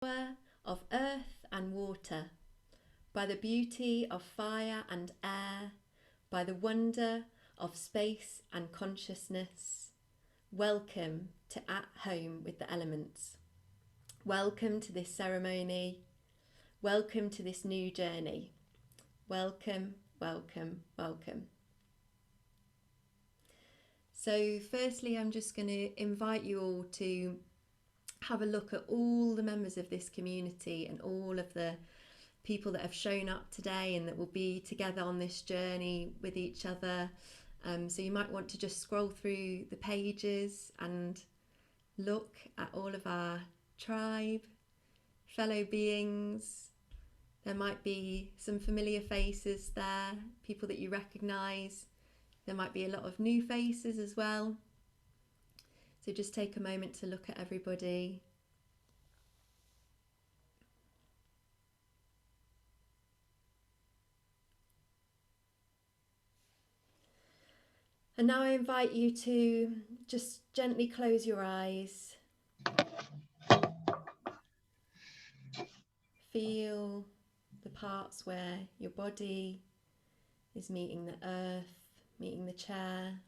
power of earth and water, by the beauty of fire and air, by the wonder of space and consciousness. Welcome to At Home with the Elements. Welcome to this ceremony. Welcome to this new journey. Welcome, welcome, welcome. So firstly, I'm just going to invite you all to have a look at all the members of this community and all of the people that have shown up today and that will be together on this journey with each other. So you might want to just scroll through the pages and look at all of our tribe, fellow beings. There might be some familiar faces there, people that you recognise. There might be a lot of new faces as well. So just take a moment to look at everybody. And now I invite you to just gently close your eyes. Feel the parts where your body is meeting the earth, meeting the chair.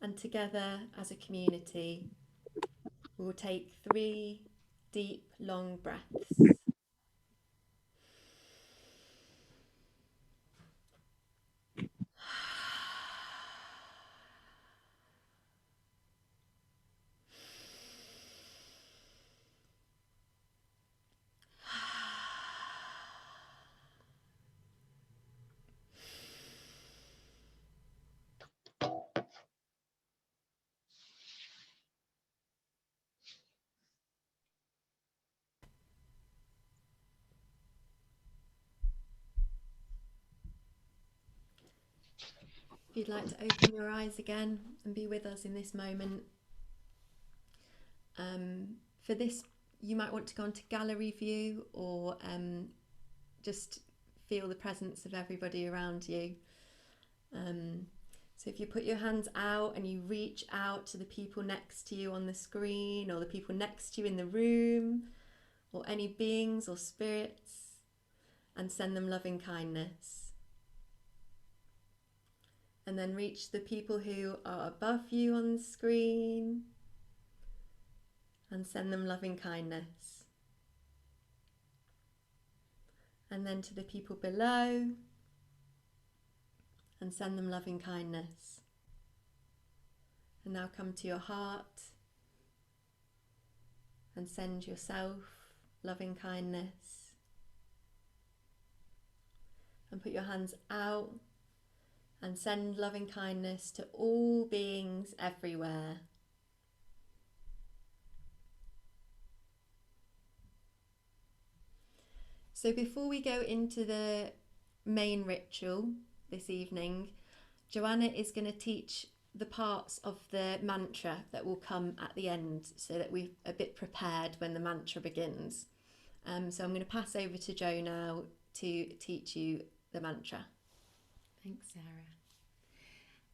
And together as a community, we will take 3 deep, long breaths. If you'd like to open your eyes again and be with us in this moment. For this, you might want to go onto gallery view or just feel the presence of everybody around you. So if you put your hands out and you reach out to the people next to you on the screen or the people next to you in the room or any beings or spirits, and send them loving kindness. And then reach the people who are above you on the screen and send them loving kindness. And then to the people below and send them loving kindness. And now come to your heart and send yourself loving kindness. And put your hands out and send loving kindness to all beings everywhere. So before we go into the main ritual this evening, Joanna is going to teach the parts of the mantra that will come at the end so that we're a bit prepared when the mantra begins. So I'm going to pass over to Jo now to teach you the mantra. Thanks, Sarah.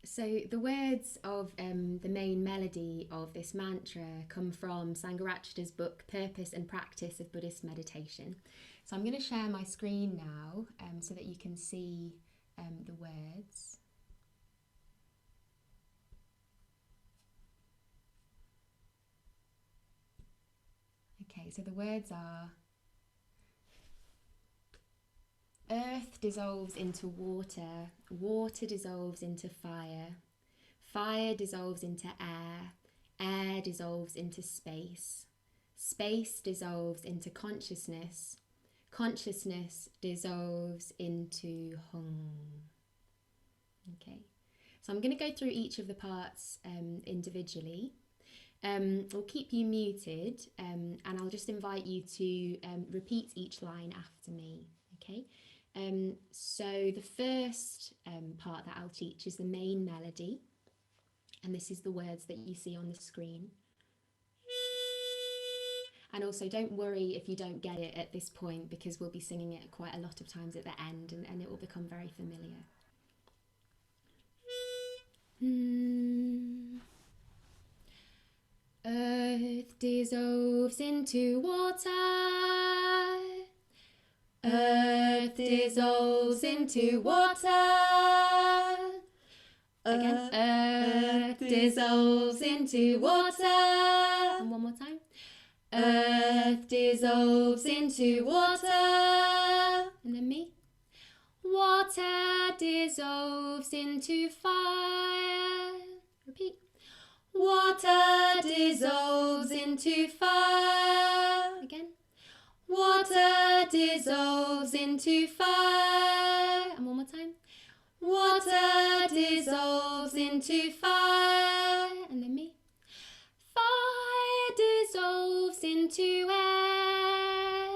So the words of the main melody of this mantra come from Sangharakshita's book Purpose and Practice of Buddhist Meditation. So I'm going to share my screen now so that you can see the words. Okay, so the words are: earth dissolves into water, water dissolves into fire, fire dissolves into air, air dissolves into space, space dissolves into consciousness, consciousness dissolves into Hum. Okay, so I'm going to go through each of the parts individually. I'll keep you muted and I'll just invite you to repeat each line after me. Okay. So the first part that I'll teach is the main melody, and this is the words that you see on the screen. And also don't worry if you don't get it at this point, because we'll be singing it quite a lot of times at the end and it will become very familiar. Earth dissolves into water. Earth dissolves into water. Again. Earth dissolves into water. And one more time. Earth dissolves into water. And then me. Water dissolves into fire. Repeat. Water dissolves into fire. Again. Water dissolves into fire. And one more time. Water dissolves into fire. And then me. Fire dissolves into air.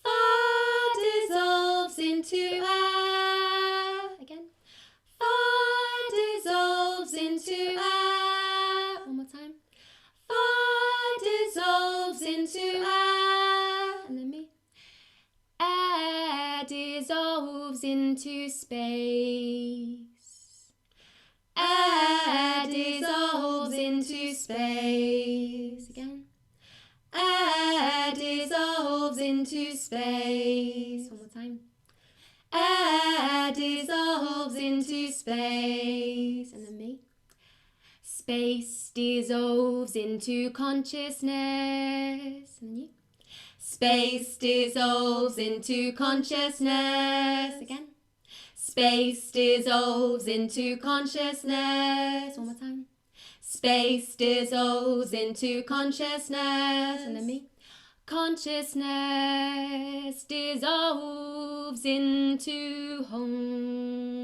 Fire dissolves into air. Again. Fire dissolves into air. One more time. Fire dissolves into air. And then me. Air dissolves into space. Air dissolves into space. Again. Air dissolves into space. One more time. Air dissolves into space. And then me. Space dissolves into consciousness. And then you. Space dissolves into consciousness. Again. Space dissolves into consciousness. One more time. Space dissolves into consciousness. And then me. Consciousness dissolves into home.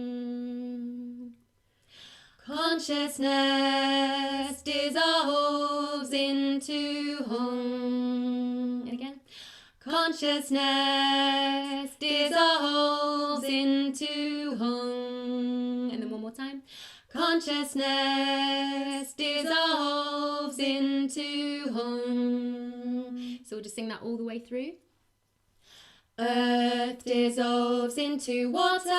Consciousness dissolves into home. And again. Consciousness dissolves into home. And then one more time. Consciousness dissolves into home. So we'll just sing that all the way through. Earth dissolves into water.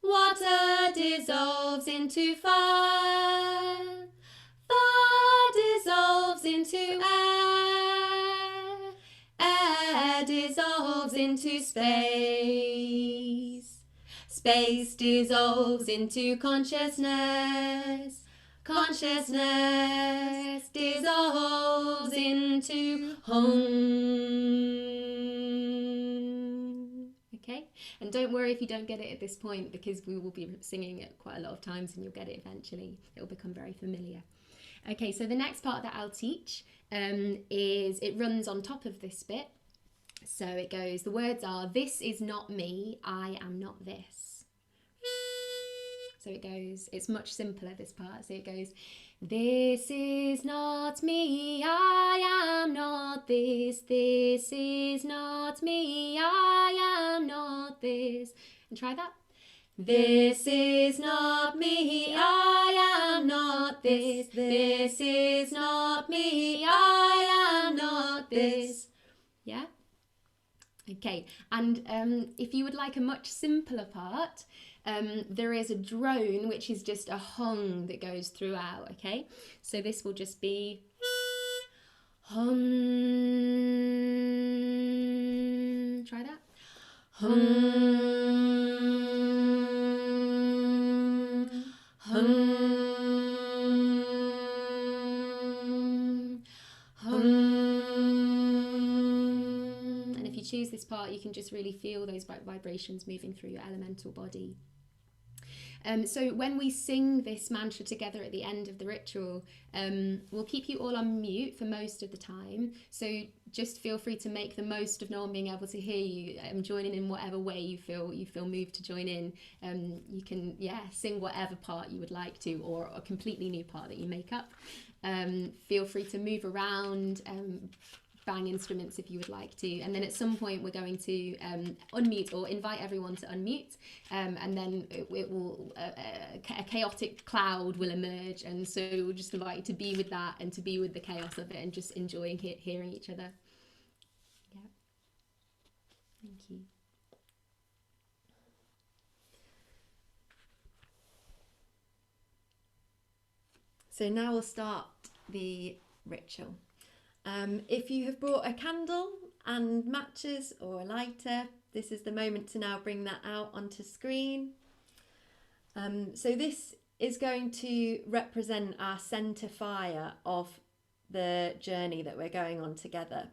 Water dissolves into fire. Fire dissolves into air. Air dissolves into space. Space dissolves into consciousness. Consciousness dissolves into home. Okay, and don't worry if you don't get it at this point, because we will be singing it quite a lot of times and you'll get it eventually. It will become very familiar. Okay, so the next part that I'll teach is, it runs on top of this bit. So it goes, the words are, this is not me, I am not this. So it goes, it's much simpler, this part. So it goes, this is not me, I am not this. This is not me, I am not this. And try that. This is not me, I am not this. This is not me, I am not this. Yeah? Okay, and if you would like a much simpler part, there is a drone, which is just a hum that goes throughout, okay? So this will just be hum. Try that. Hum. Hum. Hum. And if you choose this part, you can just really feel those vibrations moving through your elemental body. So when we sing this mantra together at the end of the ritual, we'll keep you all on mute for most of the time. So just feel free to make the most of no one being able to hear you. Join in whatever way you feel moved to join in. You can sing whatever part you would like to, or a completely new part that you make up. Feel free to move around. Bang instruments if you would like to, and then at some point we're going to unmute, or invite everyone to unmute, and then it will a chaotic cloud will emerge, and so we'll just invite you to be with that and to be with the chaos of it and just enjoying hearing each other. Yeah, thank you. So now we'll start the ritual. If you have brought a candle and matches or a lighter, this is the moment to now bring that out onto screen. So this is going to represent our centre fire of the journey that we're going on together.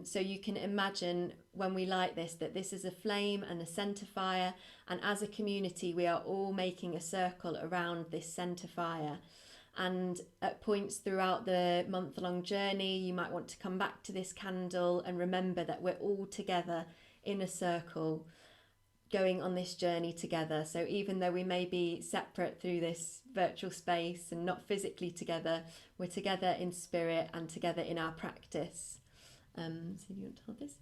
So you can imagine when we light this, that this is a flame and a centre fire, and as a community we are all making a circle around this centre fire. And at points throughout the month-long journey, you might want to come back to this candle and remember that we're all together in a circle going on this journey together. So even though we may be separate through this virtual space and not physically together, we're together in spirit and together in our practice. So do you want to hold this?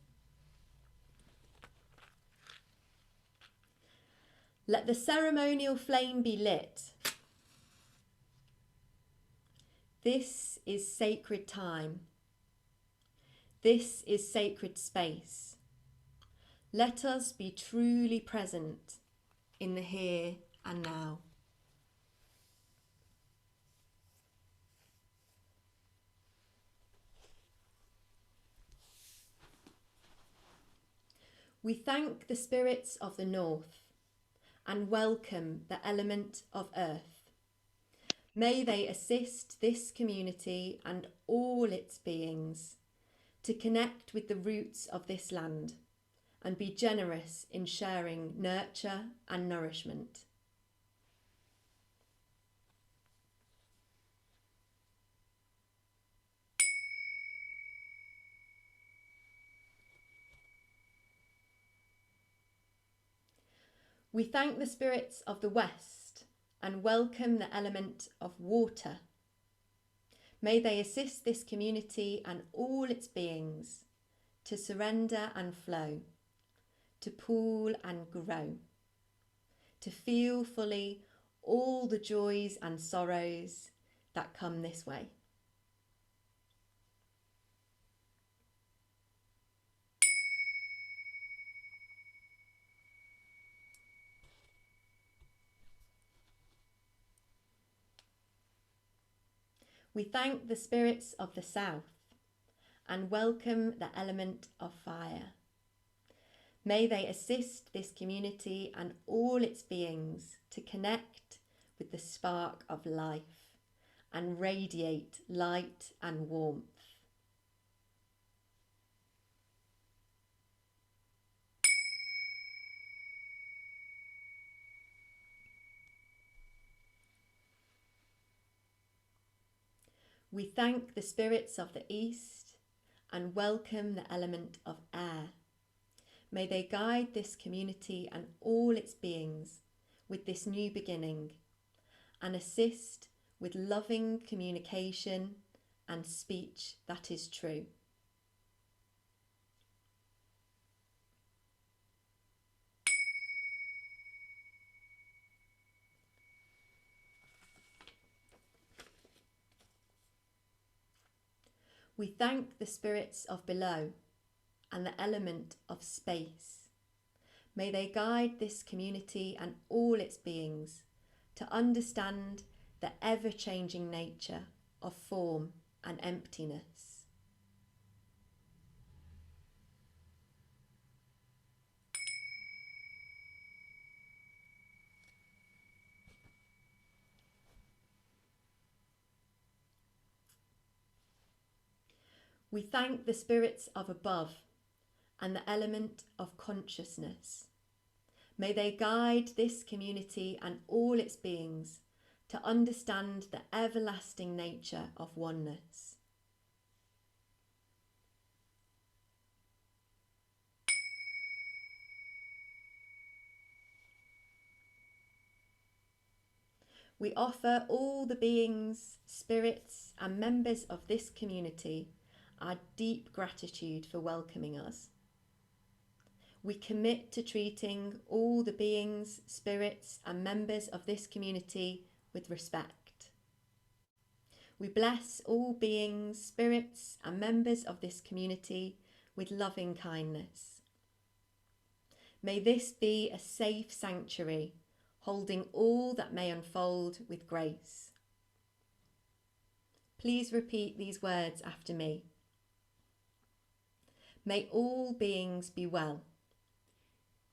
Let the ceremonial flame be lit. This is sacred time. This is sacred space. Let us be truly present in the here and now. We thank the spirits of the north and welcome the element of earth. May they assist this community and all its beings to connect with the roots of this land and be generous in sharing nurture and nourishment. We thank the spirits of the west and welcome the element of water. May they assist this community and all its beings to surrender and flow, to pool and grow, to feel fully all the joys and sorrows that come this way. We thank the spirits of the south and welcome the element of fire. May they assist this community and all its beings to connect with the spark of life and radiate light and warmth. We thank the spirits of the east and welcome the element of air. May they guide this community and all its beings with this new beginning and assist with loving communication and speech that is true. We thank the spirits of below and the element of space. May they guide this community and all its beings to understand the ever-changing nature of form and emptiness. We thank the spirits of above and the element of consciousness. May they guide this community and all its beings to understand the everlasting nature of oneness. We offer all the beings, spirits, and members of this community our deep gratitude for welcoming us. We commit to treating all the beings, spirits, and members of this community with respect. We bless all beings, spirits, and members of this community with loving kindness. May this be a safe sanctuary, holding all that may unfold with grace. Please repeat these words after me. May all beings be well.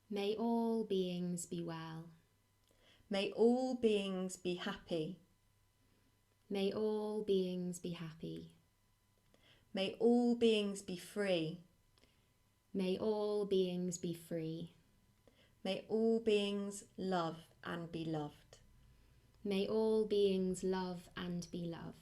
May all beings be well. May all beings be happy. May all beings be happy. May all beings be free. May all beings be free. May all beings love and be loved. May all beings love and be loved.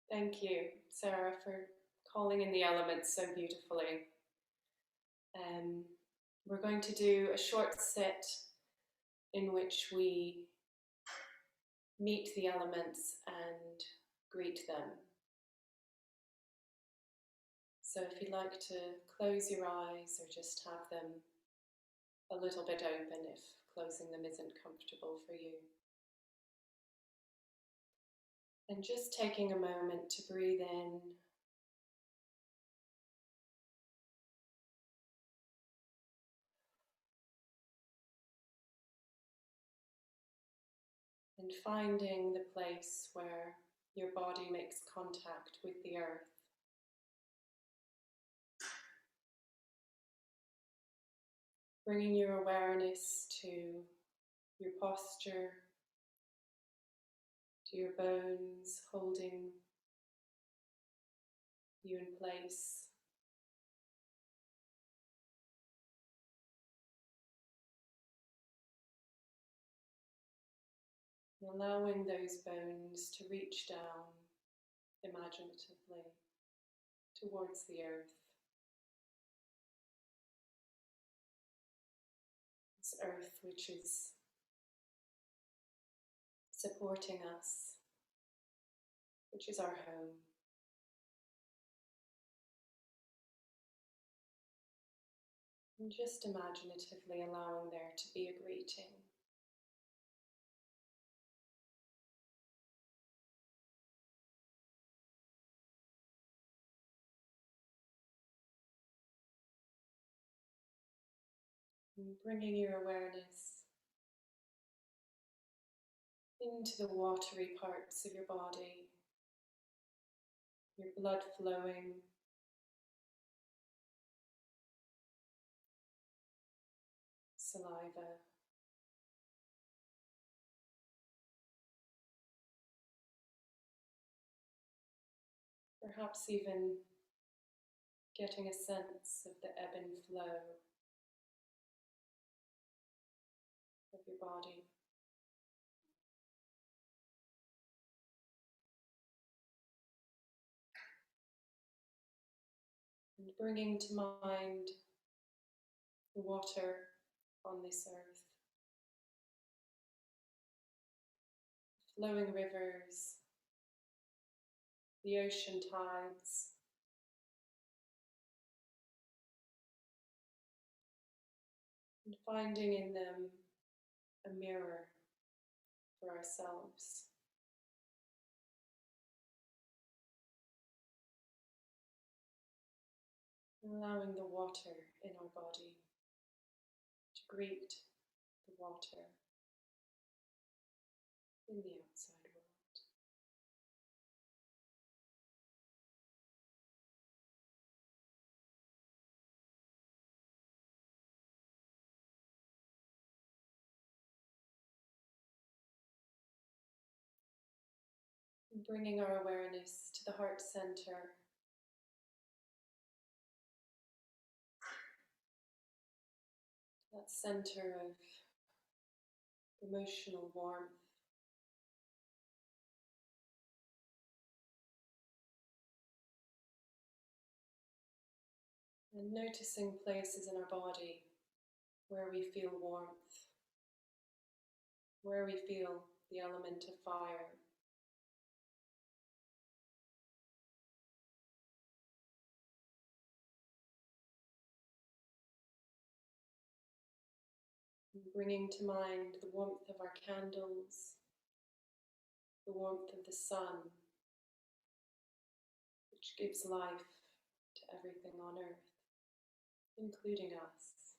Thank you, Sarah, for calling in the elements so beautifully. We're going to do a short sit in which we meet the elements and greet them. So if you'd like to close your eyes or just have them a little bit open if closing them isn't comfortable for you. And just taking a moment to breathe in and finding the place where your body makes contact with the earth. Bringing your awareness to your posture, to your bones, holding you in place. And allowing those bones to reach down imaginatively towards the earth. This earth which is supporting us, which is our home. And just imaginatively allowing there to be a greeting. And bringing your awareness into the watery parts of your body, your blood flowing, saliva, perhaps even getting a sense of the ebb and flow of your body. And bringing to mind the water on this earth, flowing rivers, the ocean tides, and finding in them a mirror for ourselves. Allowing the water in our body to greet the water in the outside world. And bringing our awareness to the heart center, that center of emotional warmth, and noticing places in our body where we feel warmth, where we feel the element of fire. And bringing to mind the warmth of our candles, the warmth of the sun, which gives life to everything on earth, including us.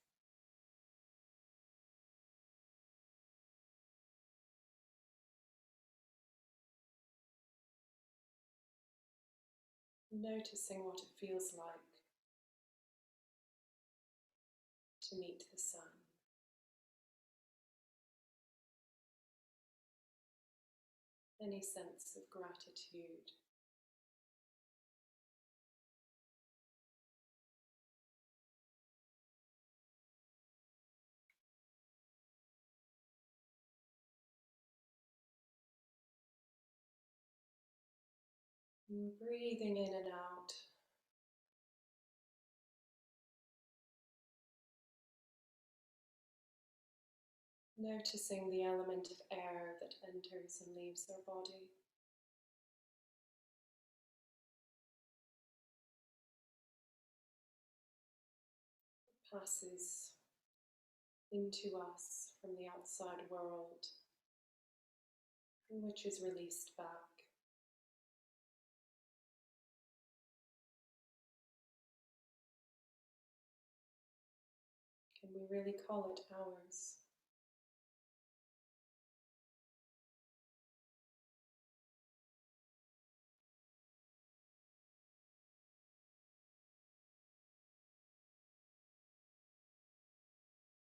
Noticing what it feels like to meet the sun. Any sense of gratitude. And breathing in and out. Noticing the element of air that enters and leaves our body. Passes into us from the outside world, and which is released back. Can we really call it ours?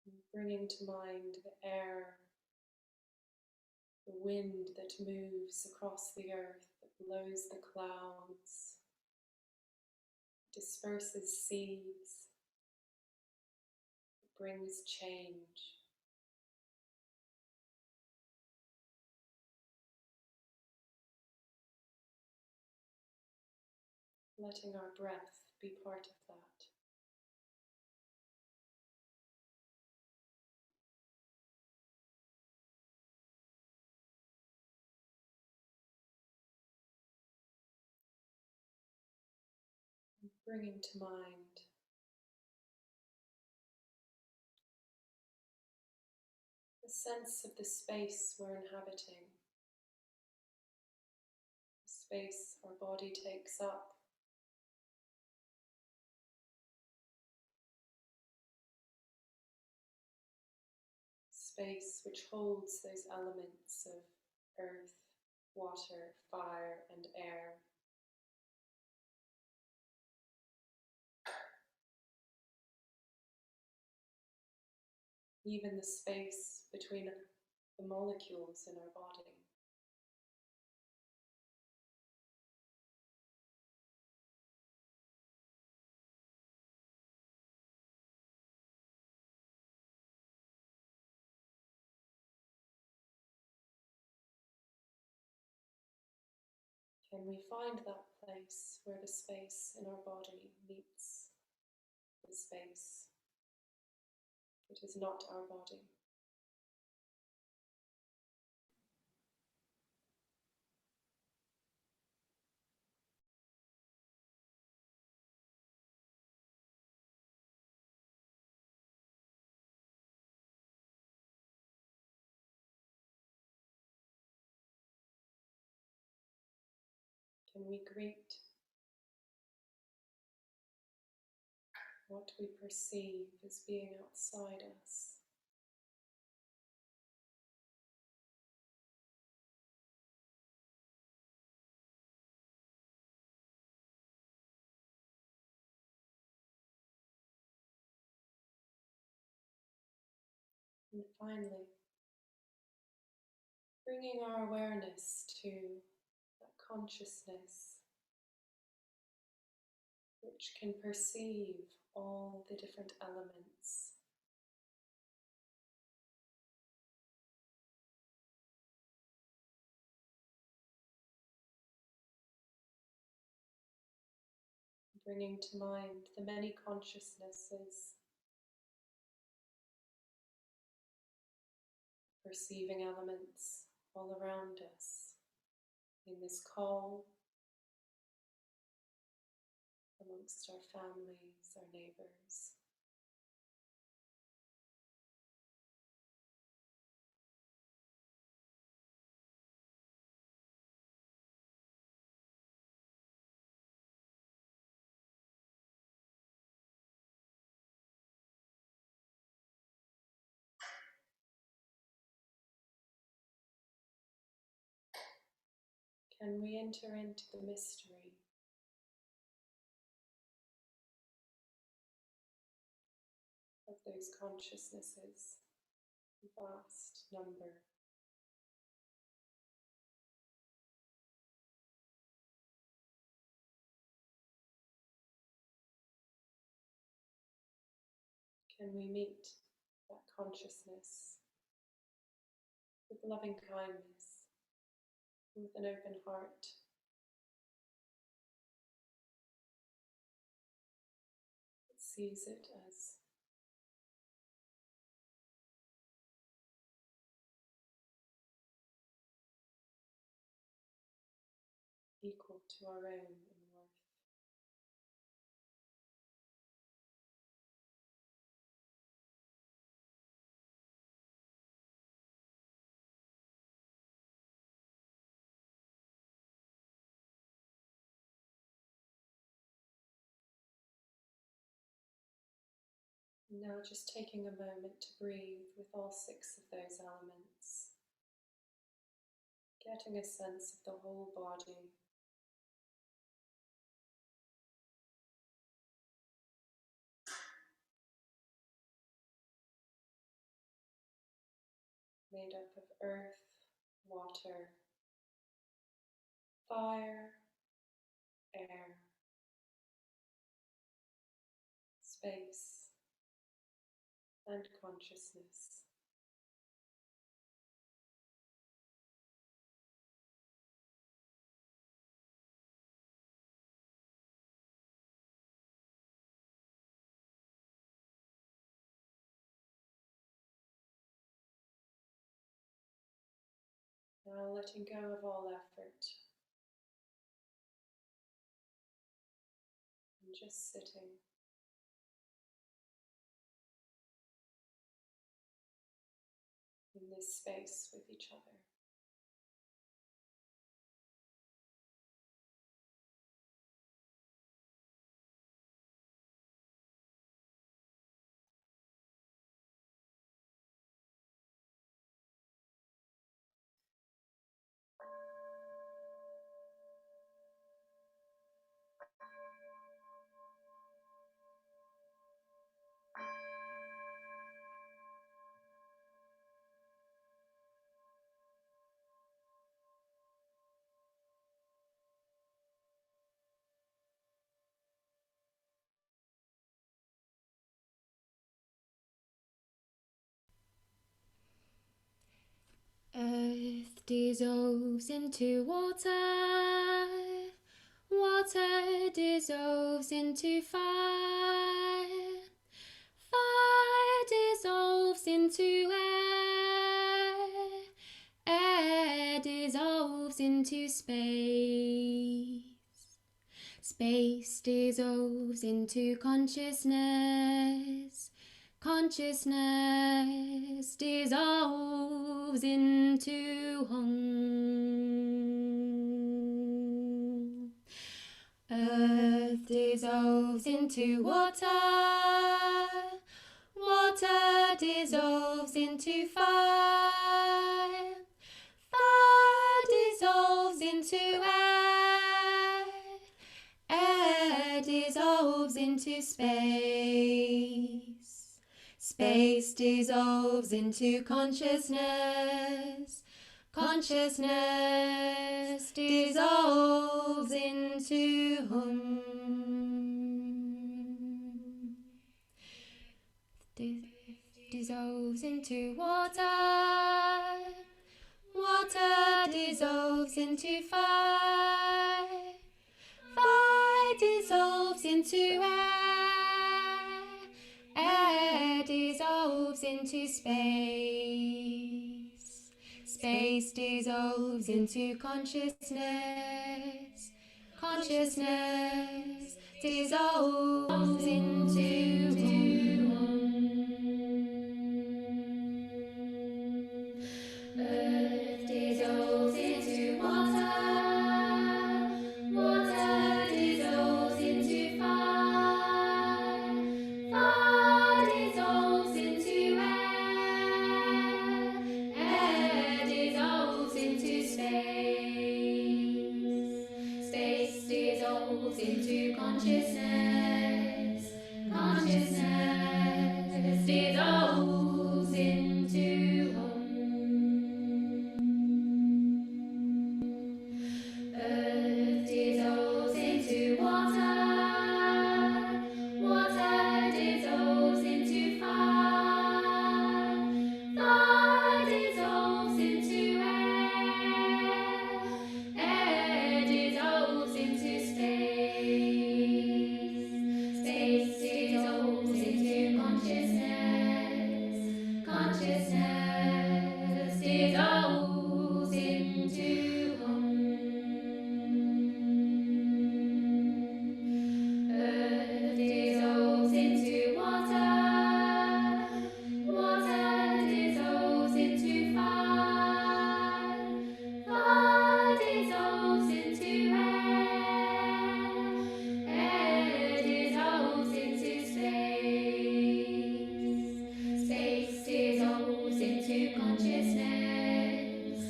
And bringing to mind the air, the wind that moves across the earth, that blows the clouds, disperses seeds, brings change. Letting our breath be part of that. And bringing to mind the sense of the space we're inhabiting, the space our body takes up, space which holds those elements of earth, water, fire, and air. Even the space between the molecules in our body. Can we find that place where the space in our body meets the space that is not our body? Can we greet what we perceive as being outside us? And finally, bringing our awareness to that consciousness which can perceive all the different elements. Bringing to mind the many consciousnesses, perceiving elements all around us in this call, amongst our families, our neighbours. Can we enter into the mystery of those consciousnesses, vast number? Can we meet that consciousness with loving kindness, with an open heart? That sees it as equal to our own in worth. Now just taking a moment to breathe with all 6 of those elements, getting a sense of the whole body. Made up of earth, water, fire, air, space, and consciousness. Now letting go of all effort and just sitting in this space with each other. Earth dissolves into water, water dissolves into fire, fire dissolves into air, air dissolves into space, space dissolves into consciousness, consciousness dissolves into Hum. Earth dissolves into water, water dissolves into fire, fire dissolves into air, air dissolves into space, space dissolves into consciousness, consciousness dissolves into Hum. Dissolves into water, water dissolves into fire, fire dissolves into air, air dissolves into space, space dissolves into consciousness, consciousness dissolves into Earth dissolves into water, water dissolves into fire, fire dissolves into air, air dissolves into space, dissolves into consciousness. Consciousness dissolves into earth dissolves into water. Water dissolves into fire. Fire dissolves into air. Air dissolves into space. Space dissolves into consciousness. Consciousness dissolves into earth dissolves into water. Water dissolves into fire. Fire dissolves into air. Air dissolves into space. Space dissolves into consciousness.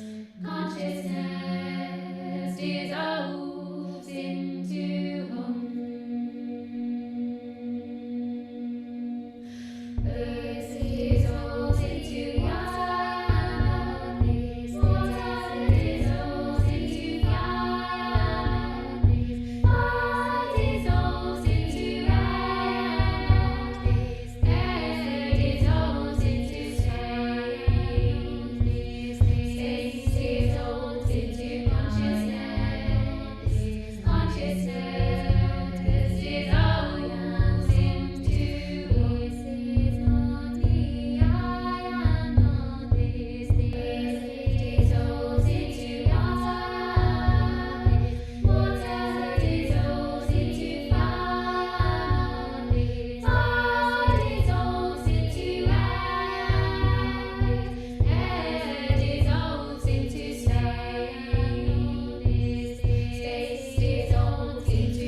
Consciousness dissolves into earth dissolves into water. Water dissolves into fire. Fire dissolves into air. Air dissolves into space. Space dissolves into consciousness. Consciousness dissolves into this is not me, I am not this. This dissolves into water. Water dissolves into fire. Fire dissolves into air. Air dissolves into space. Space dissolves into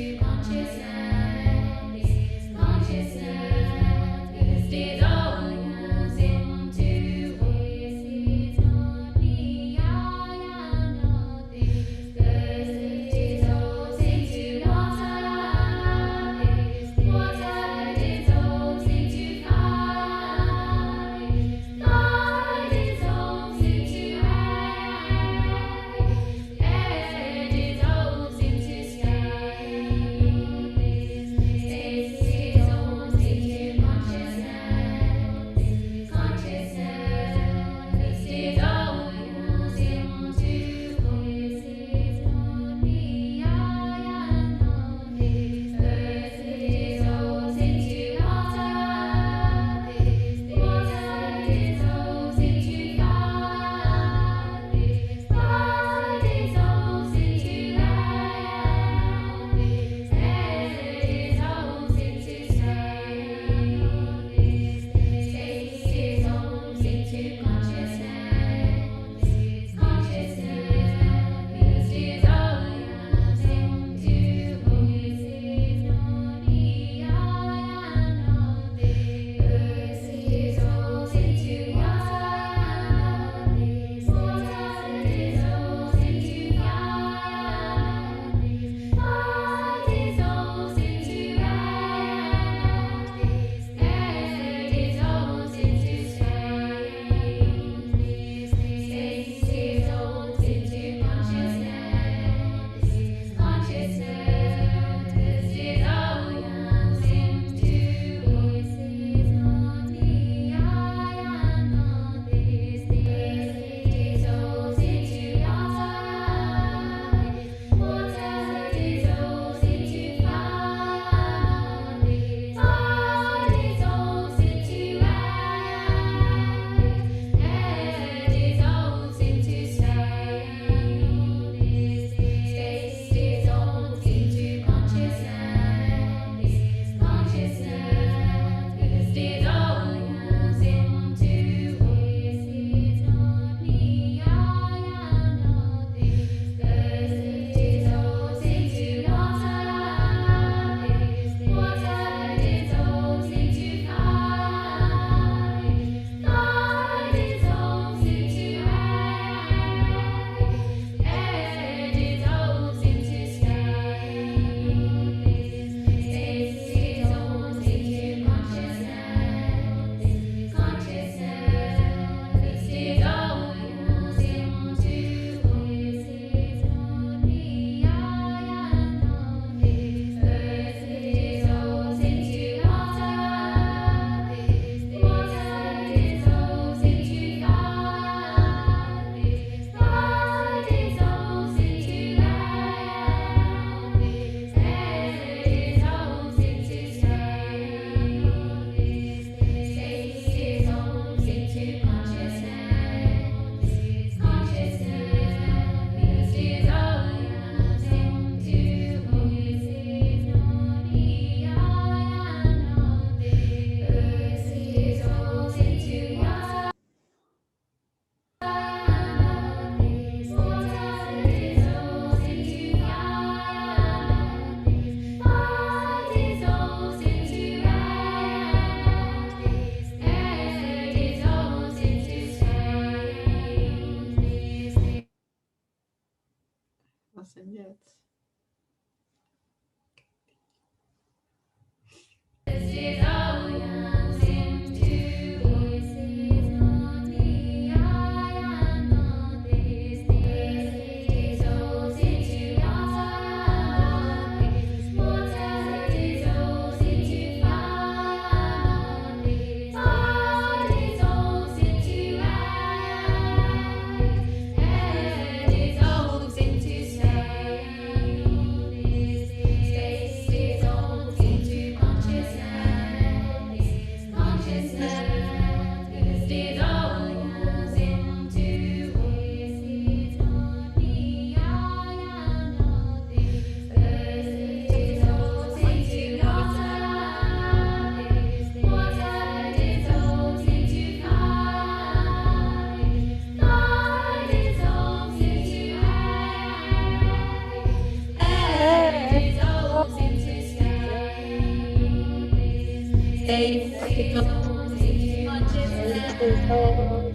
dissolves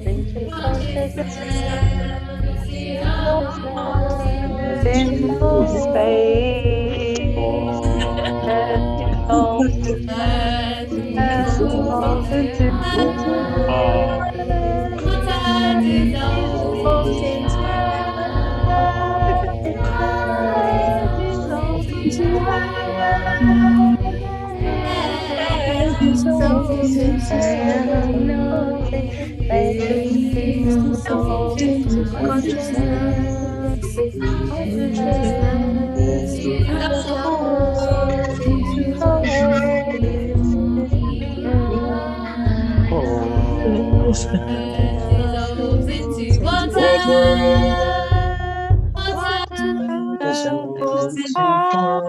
into consciousness, consciousness into space, earth dissolves into water, dissolves into air, dissolves into air, dissolves into nothing, space dissolves into consciousness, consciousness dissolves into space. Dissolves into water, water dissolves into fire,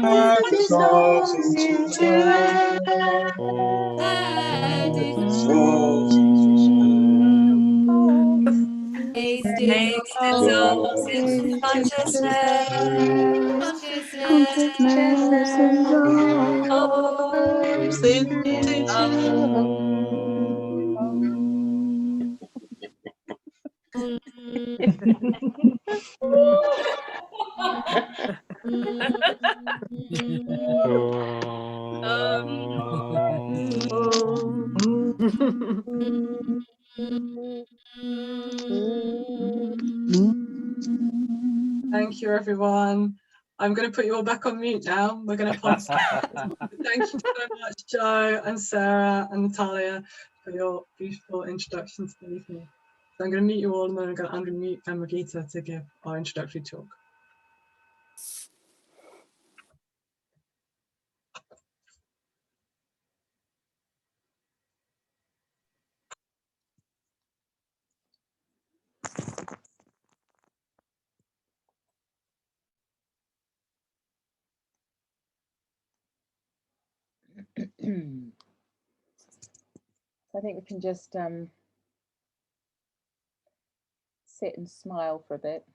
fire dissolves into air, dissolves into consciousness, consciousness dissolves into Thank you, everyone. I'm going to put you all back on mute now. We're going to pause. Thank you so much, Joe and Sarah and Natalia, for your beautiful introductions to the evening. So I'm going to mute you all, and then I'm going to unmute Amaragita to give our introductory talk. I think we can just sit and smile for a bit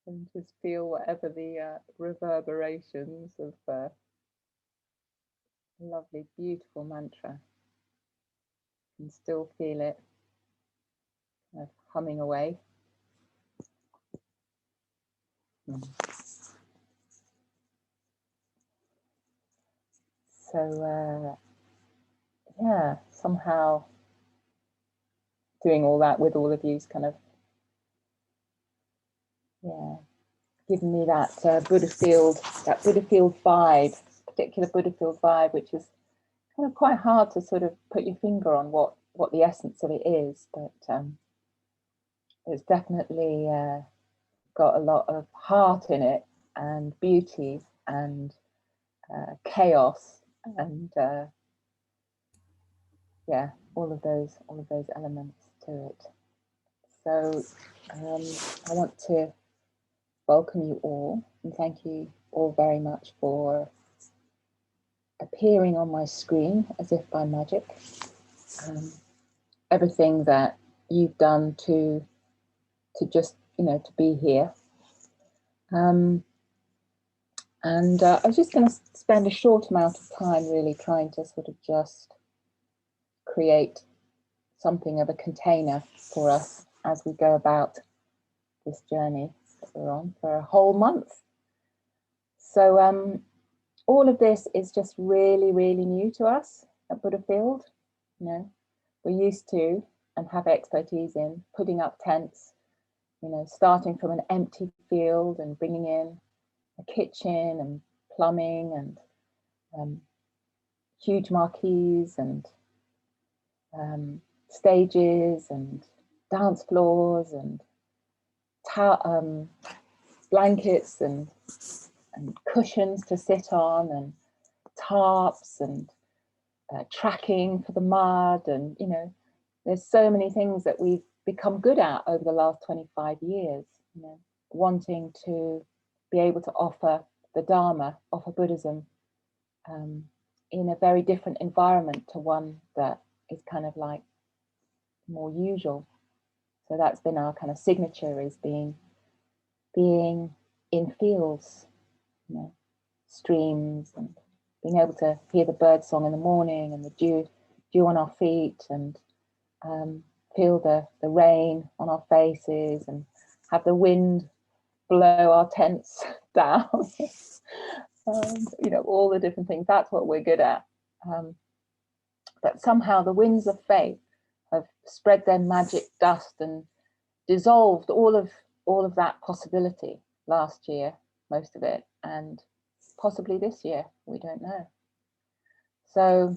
and just feel whatever the reverberations of a lovely, beautiful mantra. You can still feel it kind of humming away. So yeah, somehow doing all that with all of you is kind of, yeah, giving me that Buddha field vibe, particular Buddha field vibe, which is kind of quite hard to sort of put your finger on what the essence of it is, but it's definitely got a lot of heart in it, and beauty, and chaos, and yeah, all of those elements to it. So I want to welcome you all and thank you all very much for appearing on my screen as if by magic. Everything that you've done to just, to be here. And I was just going to spend a short amount of time really trying to sort of just create something of a container for us as we go about this journey that we're on for a whole month. So all of this is just really, really new to us at Buddha Field. We're used to and have expertise in putting up tents, starting from an empty field and bringing in a kitchen and plumbing and huge marquees and stages and dance floors and blankets and cushions to sit on and tarps and tracking for the mud, and there's so many things that we've become good at over the last 25 years, wanting to be able to offer the Dharma, offer Buddhism in a very different environment to one that is kind of like more usual. So that's been our kind of signature, is being in fields, streams, and being able to hear the bird song in the morning and the dew on our feet, and feel the rain on our faces, and have the wind blow our tents down. You know, all the different things. That's what we're good at. But somehow the winds of fate have spread their magic dust and dissolved all of that possibility last year, most of it, and possibly this year, we don't know. So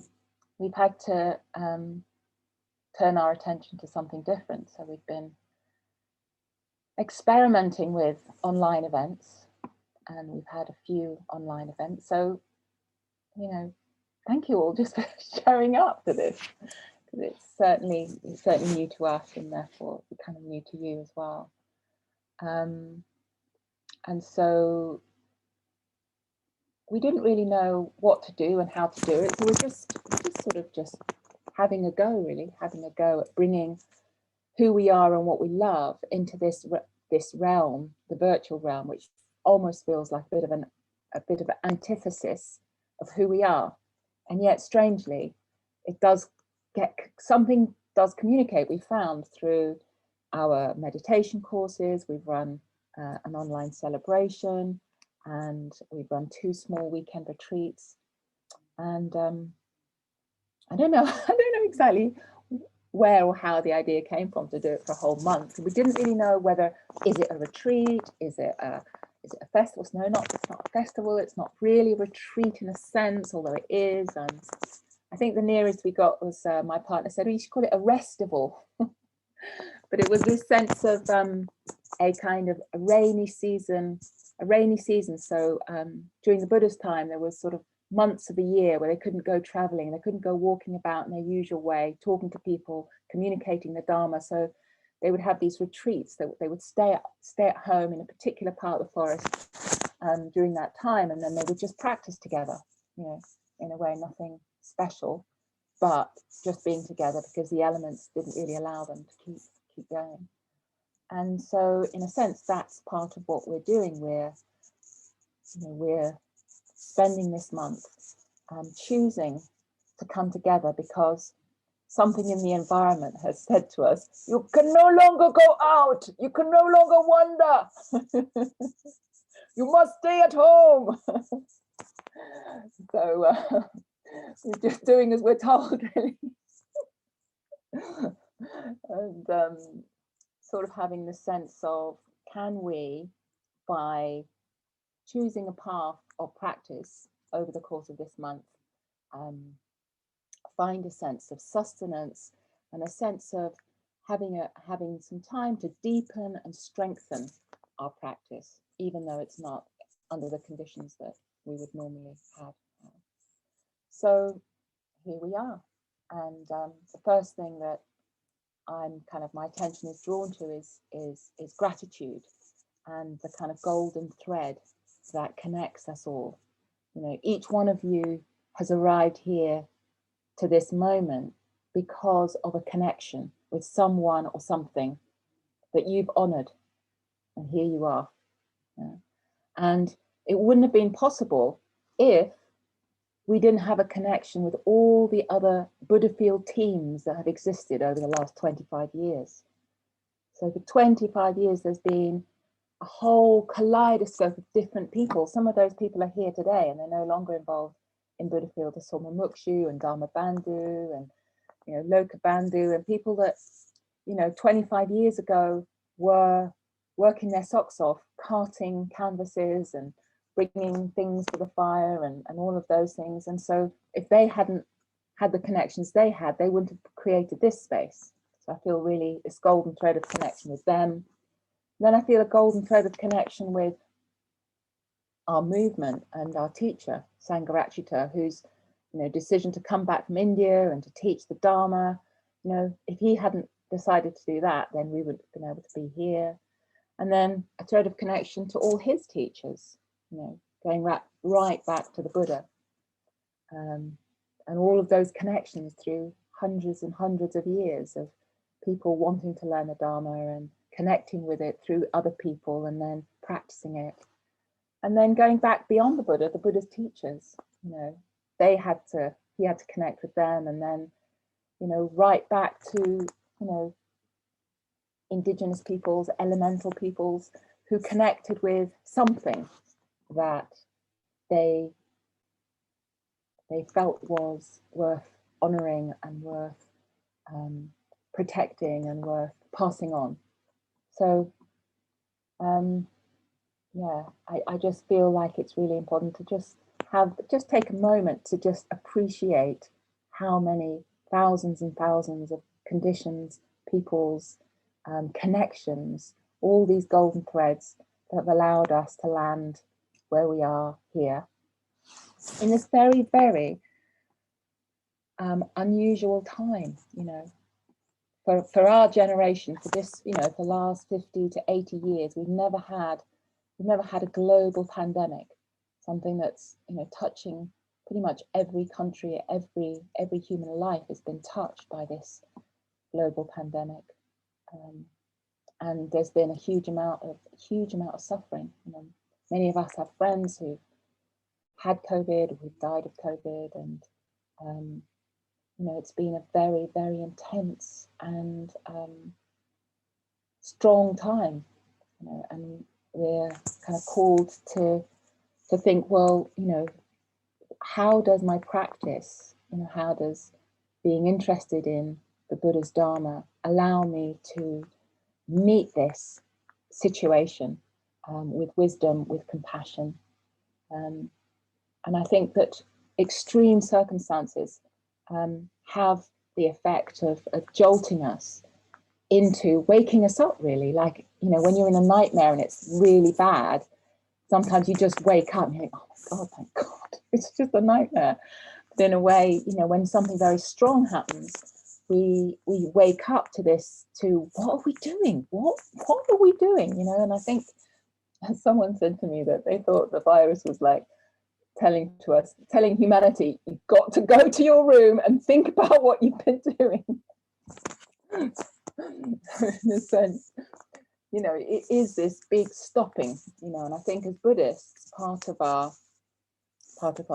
we've had to turn our attention to something different. So we've been experimenting with online events, and we've had a few online events. So, you know, thank you all just for showing up to this, because it's certainly new to us, and therefore kind of new to you as well. And so we didn't really know what to do and how to do it. So we're just sort of just having a go, really, having a go at bringing who we are and what we love into this realm, the virtual realm, which almost feels like a bit of an antithesis of who we are. And yet, strangely, it does something does communicate. We found through our meditation courses, we've run an online celebration, and we've run 2 small weekend retreats. And I don't know exactly where or how the idea came from to do it for a whole month. We didn't really know whether, is it a retreat, is it a festival? No, it's not a festival. It's not really a retreat in a sense, although it is. And I think the nearest we got was my partner said, we should call it a restival. But it was this sense of a kind of a rainy season. So during the Buddha's time, there was sort of months of the year where they couldn't go traveling, they couldn't go walking about in their usual way, talking to people, communicating the Dharma. So they would have these retreats that they would stay at home in a particular part of the forest during that time, and then they would just practice together, you know, in a way, nothing special, but just being together because the elements didn't really allow them to keep going. And so in a sense, that's part of what we're doing. We're spending this month choosing to come together because something in the environment has said to us, you can no longer go out, you can no longer wander, you must stay at home. So we're just doing as we're told, really. And sort of having the sense of, can we, by choosing a path of practice over the course of this month, find a sense of sustenance and a sense of having some time to deepen and strengthen our practice, even though it's not under the conditions that we would normally have. So here we are, and the first thing that my attention is drawn to is gratitude, and the kind of golden thread that connects us all. You know, each one of you has arrived here to this moment because of a connection with someone or something that you've honored, and here you are. Yeah. And it wouldn't have been possible if we didn't have a connection with all the other Buddha field teams that have existed over the last 25 years. So for 25 years, there's been a whole kaleidoscope of different people. Some of those people are here today, and they're no longer involved in Buddha field. There's Soma Mukshu and Dharma Bandhu and, you know, Loka Bandhu, and people that, you know, 25 years ago were working their socks off, carting canvases and bringing things to the fire and all of those things. And so if they hadn't had the connections they had, they wouldn't have created this space. So I feel really this golden thread of connection with them. Then I feel a golden thread of connection with our movement and our teacher, Amaragita, whose, you know, decision to come back from India and to teach the Dharma. You know, if he hadn't decided to do that, then we wouldn't have been able to be here. And then a thread of connection to all his teachers, you know, going right back to the Buddha. And all of those connections through hundreds and hundreds of years of people wanting to learn the Dharma and connecting with it through other people and then practicing it. And then going back beyond the Buddha's teachers, you know, he had to connect with them, and then, you know, right back to, you know, indigenous peoples, elemental peoples who connected with something that they felt was worth honoring and worth protecting and worth passing on. So yeah, I just feel like it's really important to just take a moment to just appreciate how many thousands and thousands of conditions, peoples, connections, all these golden threads that have allowed us to land where we are here in this very, very unusual time, you know. For our generation, for this, you know, for the last 50 to 80 years, we've never had a global pandemic, something that's, you know, touching pretty much every country, every human life has been touched by this global pandemic, and there's been a huge amount of suffering. You know, many of us have friends who had COVID, who died of COVID, and you know, it's been a very, very intense and strong time, you know, and we're kind of called to think, well, you know, how does my practice, you know, how does being interested in the Buddha's Dharma allow me to meet this situation with wisdom, with compassion, and I think that extreme circumstances have the effect of jolting us into waking us up, really. Like, you know, when you're in a nightmare and it's really bad, sometimes you just wake up and you think, oh my God, thank God, it's just a nightmare. But in a way, you know, when something very strong happens, we wake up to this, to what are we doing? What are we doing? You know, and I think someone said to me that they thought the virus was like telling humanity, you've got to go to your room and think about what you've been doing. In a sense, you know, it is this big stopping, you know, and I think as Buddhists, part of our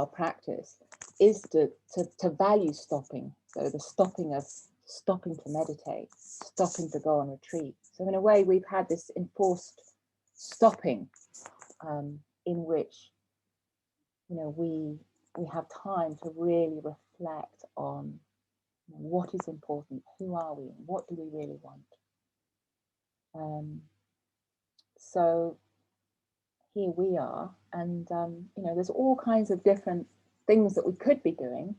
practice is to value stopping. So the stopping to meditate, stopping to go on retreat. So in a way, we've had this enforced stopping in which, you know, we have time to really reflect on, you know, what is important, who are we, and what do we really want. So here we are, and you know, there's all kinds of different things that we could be doing.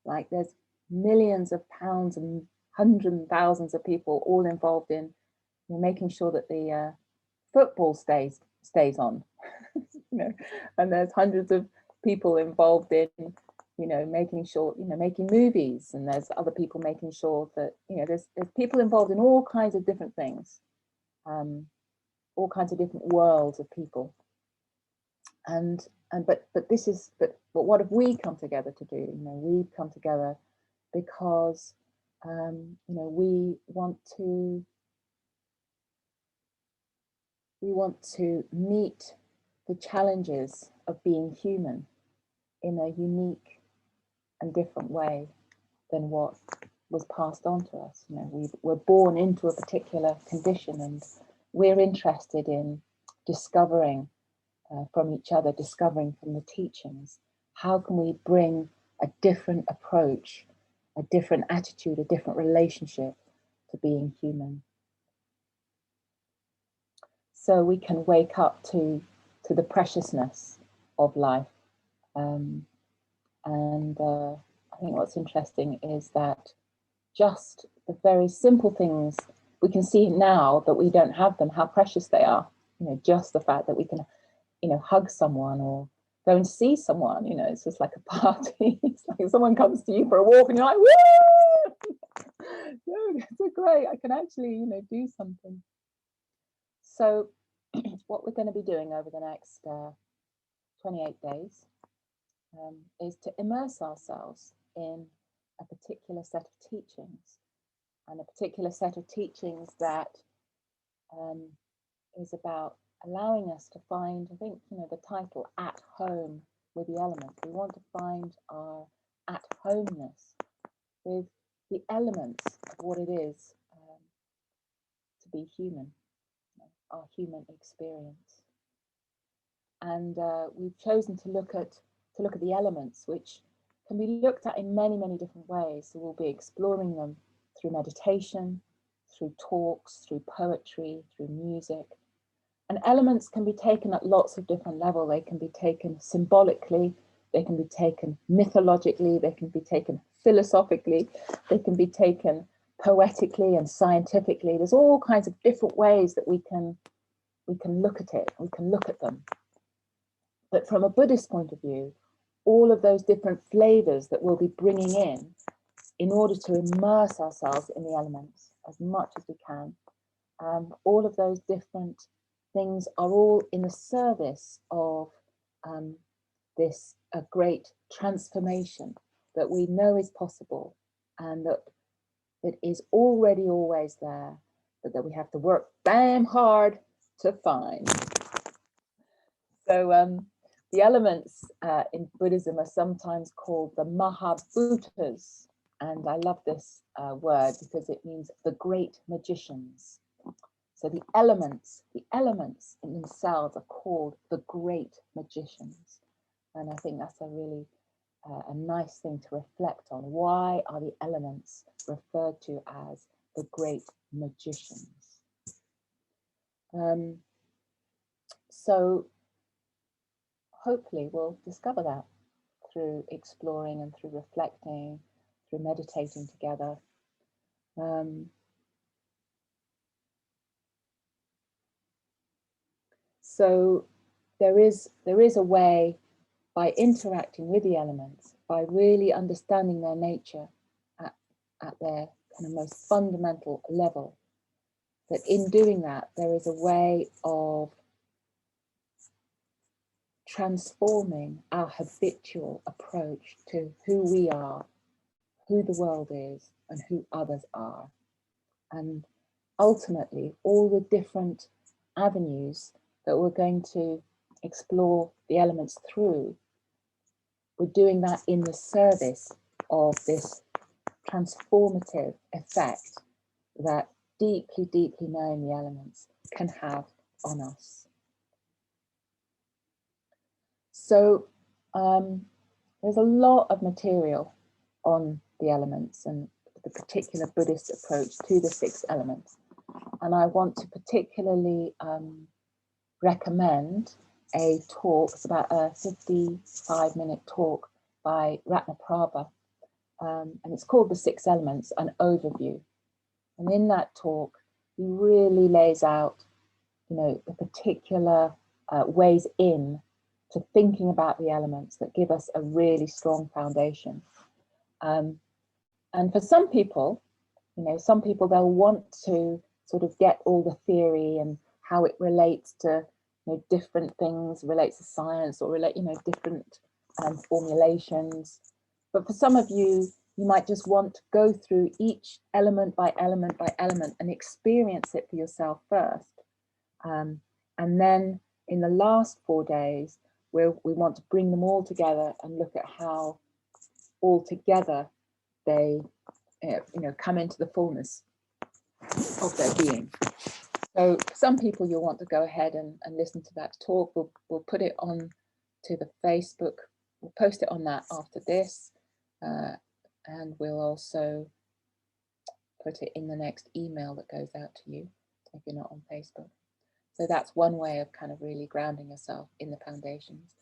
Like there's millions of pounds and hundreds of thousands of people all involved in, you know, making sure that the football stays on, you know, and there's hundreds of people involved in, you know, making sure, you know, making movies, and there's other people making sure that, you know, there's people involved in all kinds of different things, all kinds of different worlds of people. But what have we come together to do? You know, we've come together because you know, we want to meet the challenges of being human in a unique and different way than what was passed on to us. You know, we're born into a particular condition, and we're interested in discovering from each other, discovering from the teachings, how can we bring a different approach, a different attitude, a different relationship to being human. So we can wake up to the preciousness of life. And I think what's interesting is that just the very simple things, we can see now that we don't have them, how precious they are. You know, just the fact that we can, you know, hug someone or go and see someone, you know, it's just like a party. It's like if someone comes to you for a walk and you're like, woo! It's so great, I can actually, you know, do something. So what we're going to be doing over the next 28 days is to immerse ourselves in a particular set of teachings, and a particular set of teachings that is about allowing us to find, I think, the title, At Home with the Elements. We want to find our at-homeness with the elements of what it is to be human, our human experience. And we've chosen to look at the elements, which can be looked at in many, many different ways. So we'll be exploring them through meditation, through talks, through poetry, through music. And elements can be taken at lots of different levels. They can be taken symbolically, they can be taken mythologically, they can be taken philosophically, they can be taken poetically and scientifically. There's all kinds of different ways that we can look at it, we can look at them. But from a Buddhist point of view, all of those different flavors that we'll be bringing in order to immerse ourselves in the elements as much as we can, all of those different things are all in the service of this great transformation that we know is possible and that is already always there, but that we have to work damn hard to find. So the elements in Buddhism are sometimes called the Mahabhutas, and I love this word because it means the great magicians. So the elements in themselves are called the great magicians, and I think that's a really a nice thing to reflect on. Why are the elements referred to as the great magicians? So hopefully we'll discover that through exploring and through reflecting, through meditating together. So there is a way, by interacting with the elements, by really understanding their nature at their kind of most fundamental level, that in doing that, there is a way of transforming our habitual approach to who we are, who the world is, and who others are. And ultimately, all the different avenues that we're going to explore the elements through, we're doing that in the service of this transformative effect that deeply, deeply knowing the elements can have on us. So there's a lot of material on the elements and the particular Buddhist approach to the 6 elements. And I want to particularly recommend a talk. It's about a 55-minute talk by Ratnaprabha, and it's called The 6 Elements, an Overview. And in that talk, he really lays out, the particular ways in to thinking about the elements that give us a really strong foundation. And for some people, they'll want to sort of get all the theory and how it relates to different things, relates to science, or relate different formulations. But for some of you, you might just want to go through each element by element by element and experience it for yourself first. And then in the last 4 days, we want to bring them all together and look at how all together they come into the fullness of their being. So some people, you'll want to go ahead and listen to that talk. We'll put it on to the Facebook. We'll post it on that after this, and we'll also put it in the next email that goes out to you if you're not on Facebook. So that's one way of kind of really grounding yourself in the foundations.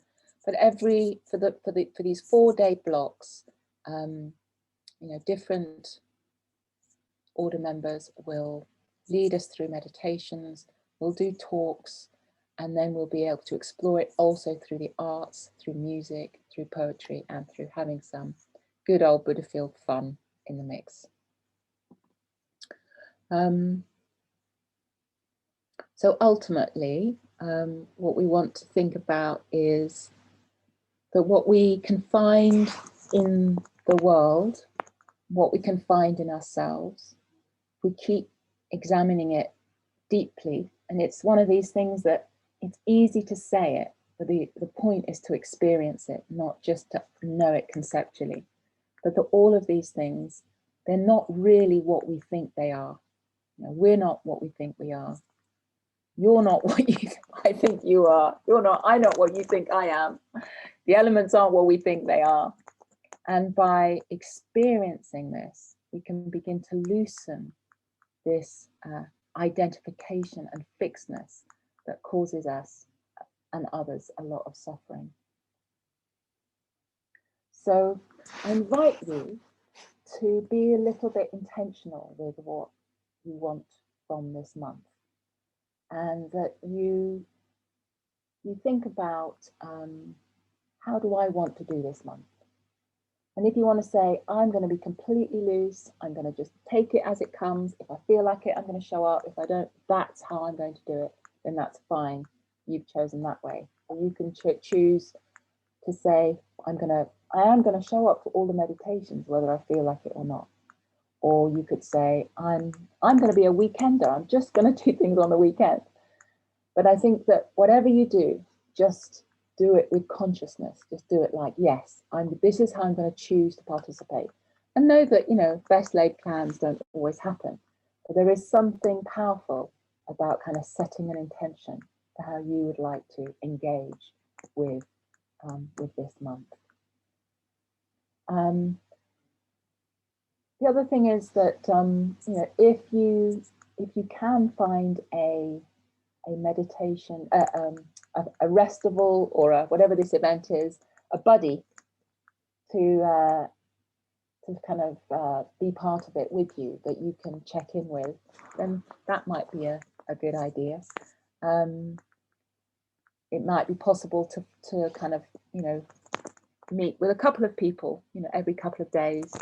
But for these 4-day blocks, different order members will lead us through meditations, we'll do talks, and then we'll be able to explore it also through the arts, through music, through poetry, and through having some good old Buddha field fun in the mix. So ultimately, what we want to think about is that what we can find in the world, what we can find in ourselves, we keep examining it deeply. And it's one of these things that it's easy to say it, but the point is to experience it, not just to know it conceptually. But all of these things, they're not really what we think they are. You know, we're not what we think we are. You're not what I think you are. I'm not what you think I am. The elements aren't what we think they are. And by experiencing this, we can begin to loosen this identification and fixedness that causes us and others a lot of suffering. So I invite you to be a little bit intentional with what you want from this month, and that you think about how do I want to do this month? And if you want to say, I'm going to be completely loose, I'm going to just take it as it comes. If I feel like it, I'm going to show up. If I don't, that's how I'm going to do it. Then that's fine. You've chosen that way. Or you can choose to say, I am going to show up for all the meditations, whether I feel like it or not. Or you could say, I'm going to be a weekender. I'm just going to do things on the weekend. But I think that whatever you do, just do it with consciousness. Just do it like, yes, this is how I'm going to choose to participate. And know that, you know, best laid plans don't always happen. But there is something powerful about kind of setting an intention for how you would like to engage with this month. The other thing is that you know, if you can find a meditation, a restival, or whatever this event is, a buddy to kind of be part of it with you, that you can check in with, then that might be a good idea. It might be possible to kind of, you know, meet with a couple of people, you know, every couple of days,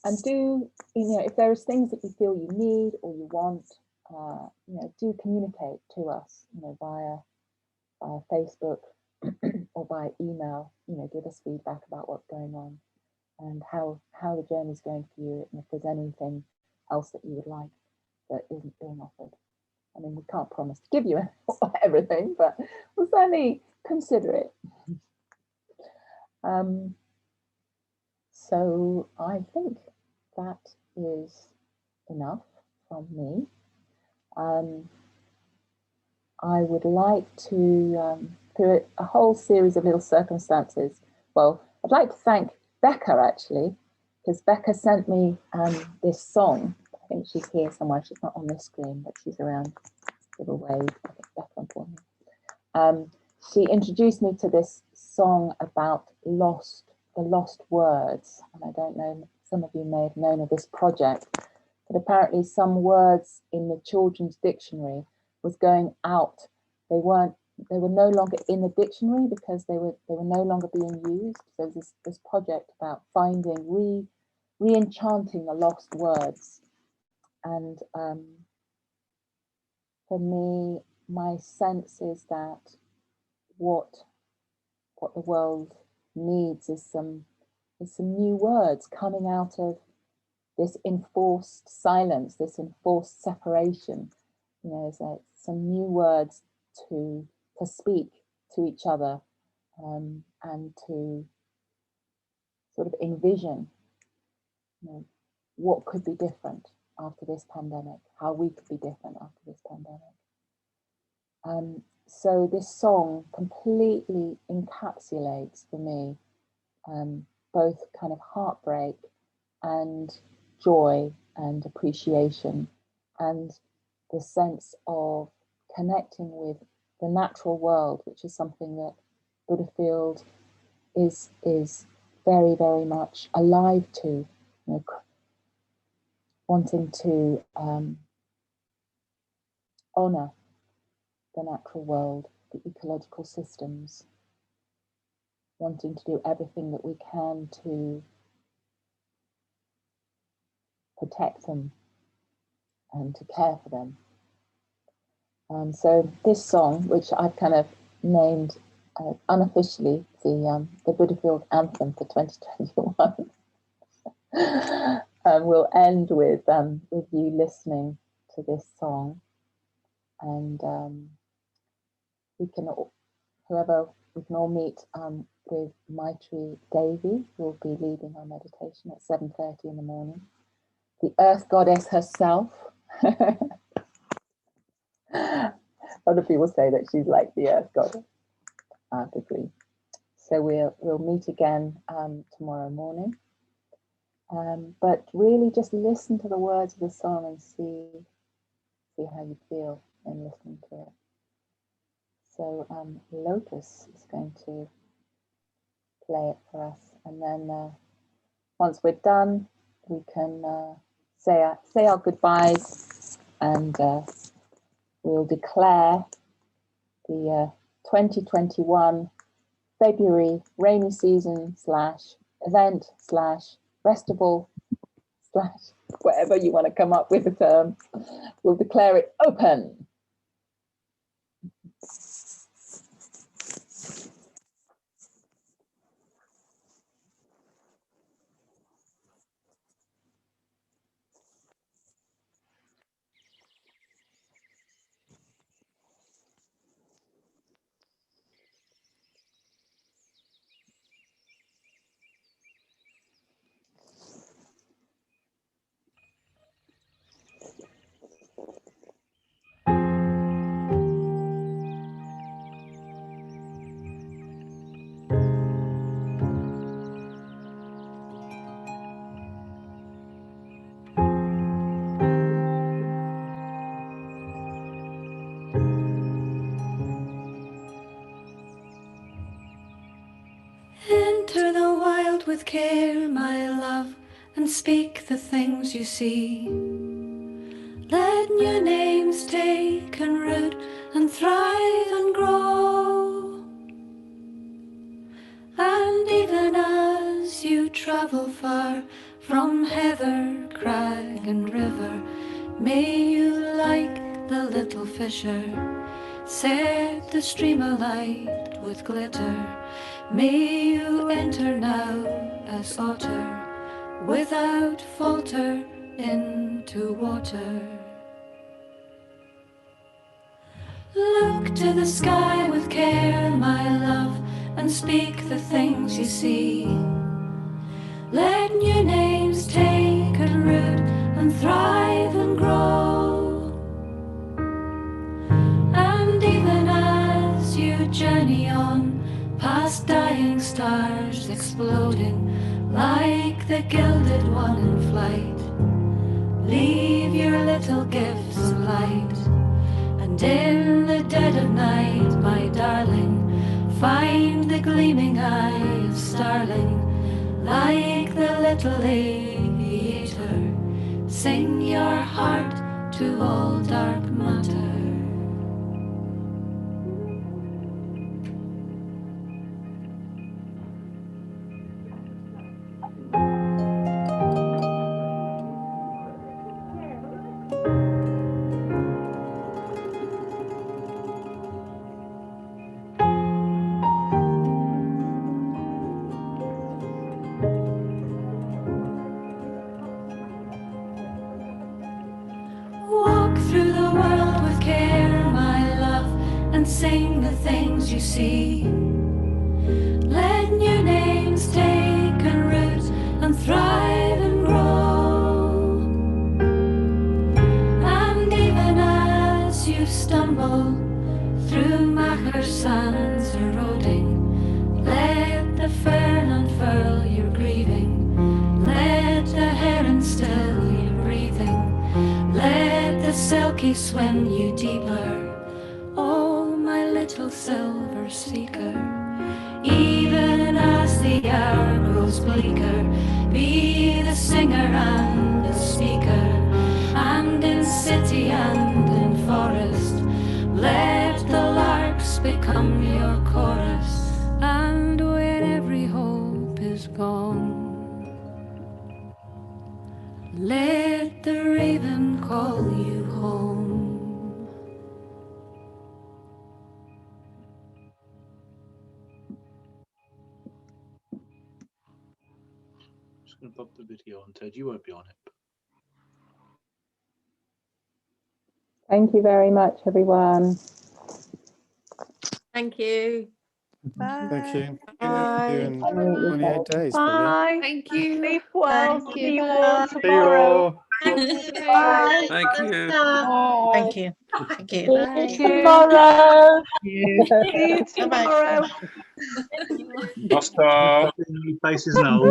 and do, you know, if there is things that you feel you need or you want, you know, do communicate to us, you know, via Facebook or by email. You know, give us feedback about what's going on and how the journey is going for you, and if there's anything else that you would like that isn't being offered. I mean, we can't promise to give you everything, but we'll certainly consider it. So I think that is enough from me. I would like to, through a whole series of little circumstances, well, I'd like to thank Becca, actually, because Becca sent me this song. I think she's here somewhere. She's not on this screen, but she's around. Give a wave. I think Becca for me. She introduced me to this song about the lost words. And I don't know, some of you may have known of this project, but apparently some words in the children's dictionary was going out. They were no longer in the dictionary because they were no longer being used. So there's this project about finding, re-enchanting the lost words. And for me, my sense is that what the world needs is some new words coming out of this enforced silence, this enforced separation. You know, it's like some new words to speak to each other, and to sort of envision, you know, what could be different after this pandemic, how we could be different after this pandemic. So this song completely encapsulates for me both kind of heartbreak and joy and appreciation, and the sense of connecting with the natural world, which is something that Buddhafield is very, very much alive to, you know, wanting to honor the natural world, the ecological systems, wanting to do everything that we can to protect them and to care for them. So this song, which I've kind of named unofficially the Buddhafield anthem for 2021, we'll end with you listening to this song, and we can all, whoever, we can all meet with Maitri Devi, who will be leading our meditation at 7:30 in the morning. The Earth Goddess herself. Other people say that she's like the Earth Goddess. I'd agree. So we'll meet again tomorrow morning. But really just listen to the words of the song and see how you feel in listening to it. So Lotus is going to play it for us, and then once we're done, we can say our goodbyes, and we'll declare the 2021 February rainy season / event / festival / whatever you want to come up with the term. We'll declare it open. Enter the wild with care, my love, and speak the things you see. Let new names take and root and thrive and grow. And even as you travel far from heather, crag and river, may you, like the little fisher, set the stream alight with glitter. May you enter now as otter, without falter, into water. Look to the sky with care, my love, and speak the things you see. Let new names take and root and thrive and grow. And even as you journey on, past dying stars exploding like the gilded one in flight, leave your little gifts of light. And in the dead of night, my darling, find the gleaming eye of starling, like the little aviator. Sing your heart to all dark matter. Sing the things you see. Let new names take and root and thrive and grow. And even as you stumble through Macher sands eroding, let the fern unfurl your grieving. Let the heron still your breathing. Let the silky swim you deeper. Little silver seeker, even as the hour grows bleaker, be the singer and the speaker, and in city and in forest, let the larks become your chorus. And when every hope is gone, let the raven call you home. Going to pop the video on, Ted. You won't be on it. Thank you very much, everyone. Thank you. Thank you. Bye. See you in Bye. 28 days, probably. Bye. Thank you. Sleep well. Thank you. See you all See you tomorrow. all. Thank you. Bye. Thank you. Thank you. Thank you. Bye. Tomorrow. You. See you tomorrow. Costa. Faces and all.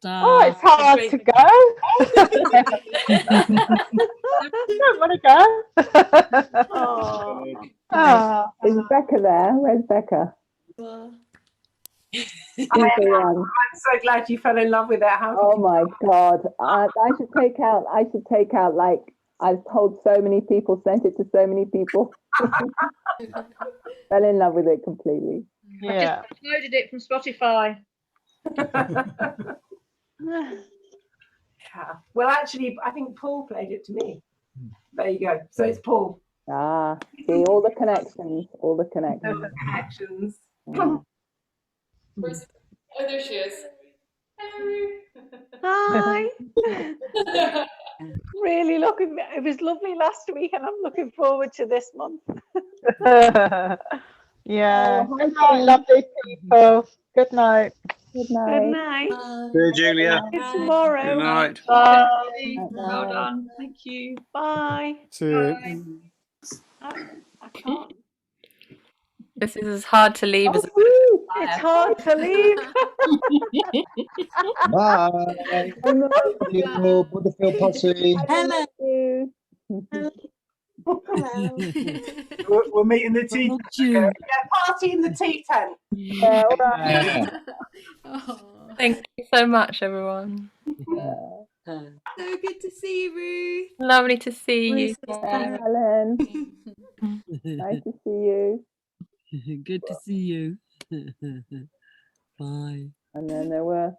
Oh, it's hard to go. Don't want to go. Oh. Ah. Is Becca there? Where's Becca? She's the one. I'm so glad you fell in love with it. How Oh my God. I should take out like, I've told so many people, sent it to so many people. Fell in love with it completely. Yeah. loaded it from Spotify. Well, actually, I think Paul played it to me. There you go. So it's Paul. Ah, see, all the connections, all the connections. Actions. Where's, oh, there she is. Hi. Really looking. It was lovely last week, and I'm looking forward to this month. Yeah. Oh, Good hi, night, lovely people. Good night. Good Good night. night. See you, Julia. See you tomorrow. Good night. Bye. Well done. Thank you. Bye. See you. I can't. This is as hard to leave as it's hard to leave. Bye. Beautiful Butterfield posse. Hello. We'll meet in the tea. Yeah, party in the tea tent. Yeah, all right. Thank you so much, everyone. So good to see you, Ruth. Lovely to see you. Helen. Nice to see you. Good to see you. Bye. And then there were